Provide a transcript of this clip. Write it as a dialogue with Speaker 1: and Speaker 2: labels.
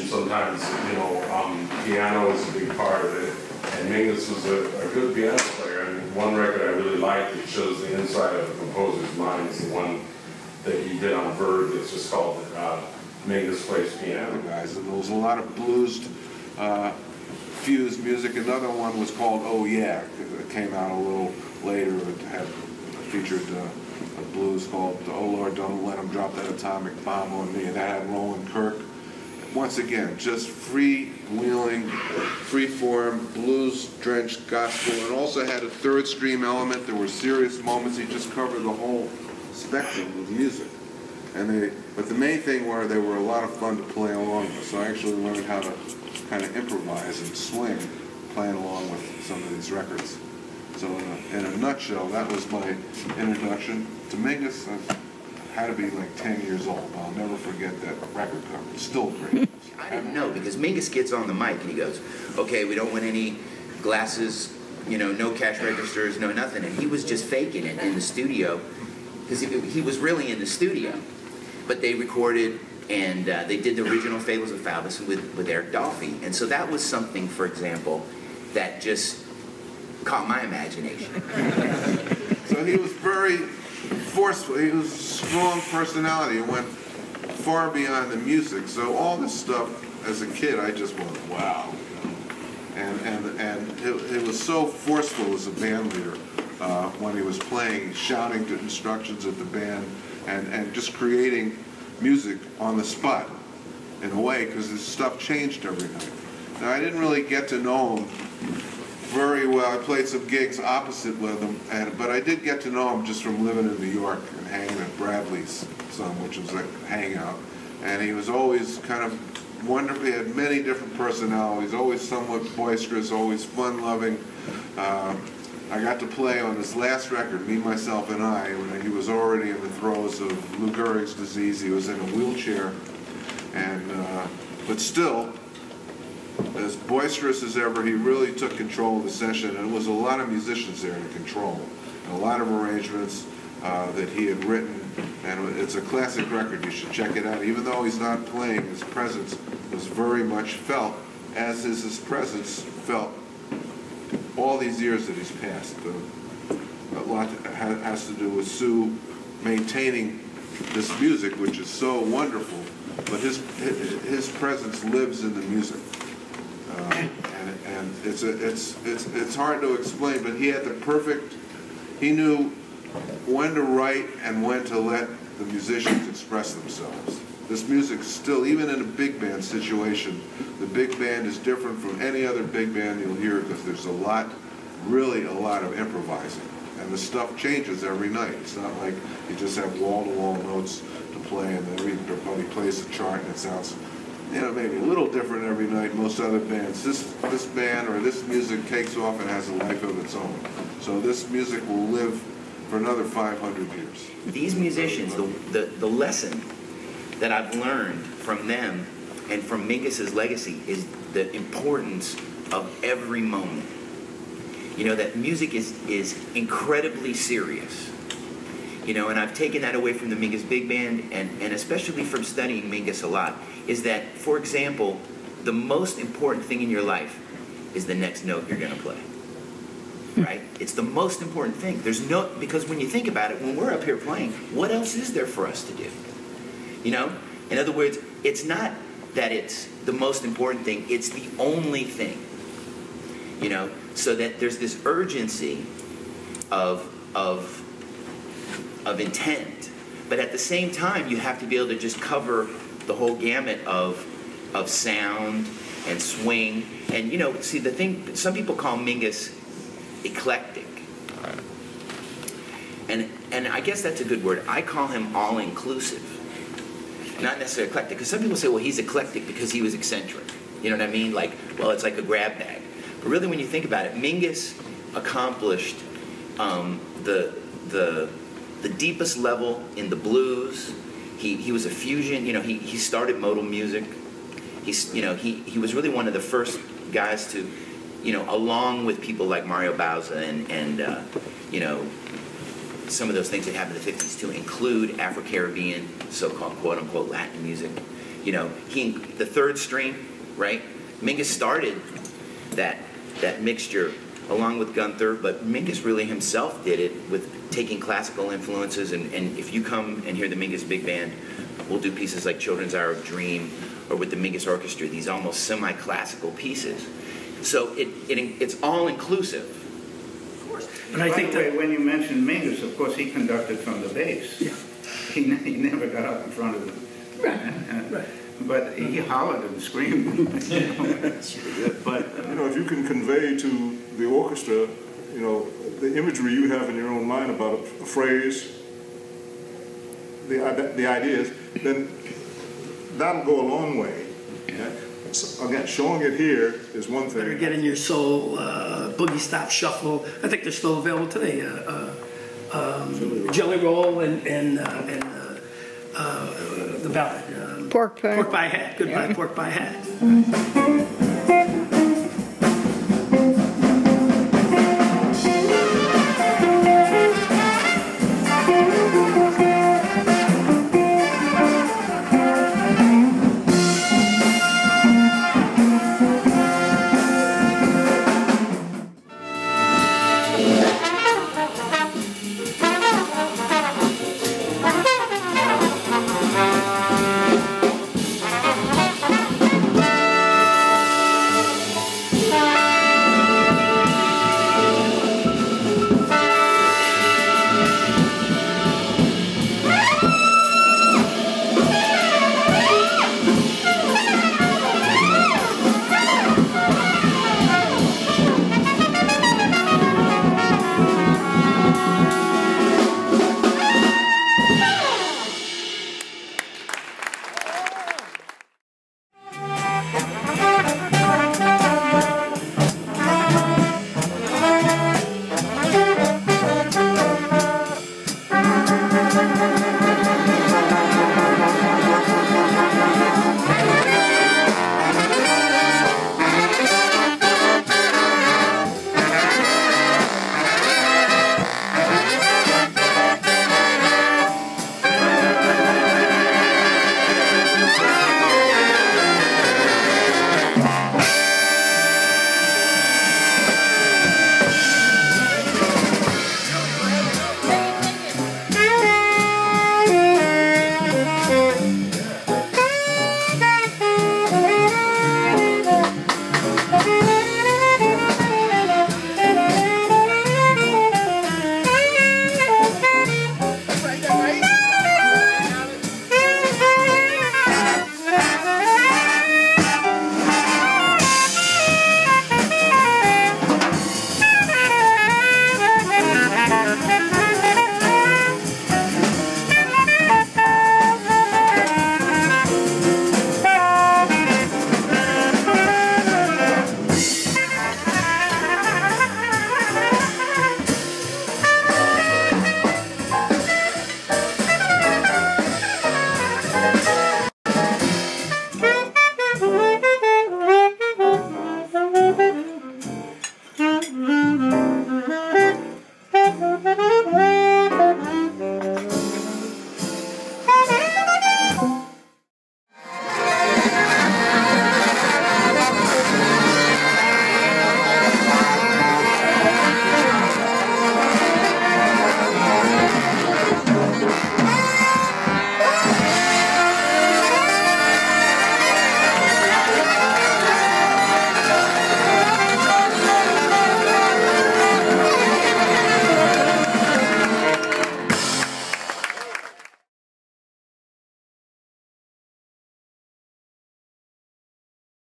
Speaker 1: Sometimes, piano is a big part of it, and Mingus was a good piano player. And one record I really liked that shows the inside of the composer's mind is the one that he did on Verve. It's just called Mingus Plays Piano.
Speaker 2: Guys, and there was a lot of blues fused music. Another one was called Oh Yeah. It came out a little later. It had featured a blues called Oh Lord, Don't Let 'Em Drop That Atomic Bomb on Me. And that had Roland Kirk. Once again, just freewheeling, free-form, blues-drenched gospel, and also had a third stream element. There were serious moments. He just covered the whole spectrum of music. But the main thing were they were a lot of fun to play along with. So I actually learned how to kind of improvise and swing, playing along with some of these records. So in a nutshell, that was my introduction to Mingus. I had to be like 10 years old. I'll never forget that record cover. It's still great.
Speaker 3: I didn't know, because Mingus gets on the mic and he goes, okay, we don't want any glasses, no cash registers, no nothing. And he was just faking it in the studio, because he was really in the studio. But they recorded, and they did the original Fables of Faubus with Eric Dolphy. And so that was something, for example, that just caught my imagination.
Speaker 2: So he was very forceful. He was a strong personality and went far beyond the music. So all this stuff, as a kid, I just went, wow. And he was so forceful as a band leader when he was playing, shouting to instructions at the band, and just creating music on the spot in a way, because his stuff changed every night. Now, I didn't really get to know him very well. I played some gigs opposite with him, but I did get to know him just from living in New York and hanging at Bradley's some, which was like a hangout. And he was always kind of wonderful. He had many different personalities, always somewhat boisterous, always fun-loving. I got to play on his last record, Me, Myself, and I, when he was already in the throes of Lou Gehrig's disease. He was in a wheelchair, but still, as boisterous as ever, he really took control of the session, and there was a lot of musicians there to control, and a lot of arrangements that he had written, and it's a classic record. You should check it out. Even though he's not playing, his presence was very much felt, as is his presence felt all these years that he's passed. A lot has to do with Sue maintaining this music, which is so wonderful, but his presence lives in the music. And it's hard to explain, but he had the perfect, he knew when to write and when to let the musicians express themselves. This music still, even in a big band situation, the big band is different from any other big band you'll hear, because there's really a lot of improvising. And the stuff changes every night. It's not like you just have wall-to-wall notes to play and then everybody plays the chart and it sounds, maybe a little different every night. Most other bands, this band or this music takes off and has a life of its own. So this music will live for another 500 years.
Speaker 3: These musicians, the lesson that I've learned from them and from Mingus's legacy is the importance of every moment. That music is incredibly serious. And I've taken that away from the Mingus Big Band, and especially from studying Mingus a lot, is that, for example, the most important thing in your life is the next note you're going to play. Right? It's the most important thing. Because when you think about it, when we're up here playing, what else is there for us to do? In other words, it's not that it's the most important thing, it's the only thing. So that there's this urgency of intent, but at the same time, you have to be able to just cover the whole gamut of sound and swing. And see, the thing, some people call Mingus eclectic. And I guess that's a good word. I call him all-inclusive, not necessarily eclectic. Because some people say, well, he's eclectic because he was eccentric. You know what I mean? Like, well, it's like a grab bag. But really, when you think about it, Mingus accomplished the deepest level in the blues. He was a fusion. You know, he started modal music. He was really one of the first guys to, you know, along with people like Mario Bauza and you know, some of those things that happened in the 50s, to include Afro-Caribbean, so-called quote-unquote Latin music. You know, the third string, right? Mingus started that mixture along with Gunther, but Mingus really himself did it with taking classical influences, and if you come and hear the Mingus Big Band, we'll do pieces like Children's Hour of Dream, or with the Mingus Orchestra, these almost semi-classical pieces. So it's all-inclusive. Of course.
Speaker 4: And I think
Speaker 5: By the way,
Speaker 4: that,
Speaker 5: when you mentioned Mingus, of course, he conducted from the bass.
Speaker 4: yeah,
Speaker 5: He never got up in front of the...
Speaker 4: right.
Speaker 5: But he hollered and screamed. But
Speaker 6: You know, if you can convey to the orchestra, you know, the imagery you have in your own mind about a phrase, the ideas, then that'll go a long way. Yeah? So, again, showing it here is one thing.
Speaker 4: Better Get in Your Soul, Boogie Stop Shuffle. I think they're still available today. Jelly Roll and the ballad.
Speaker 7: Pork pie.
Speaker 4: Pork Pie Hat. Goodbye, Pork Pie Hat.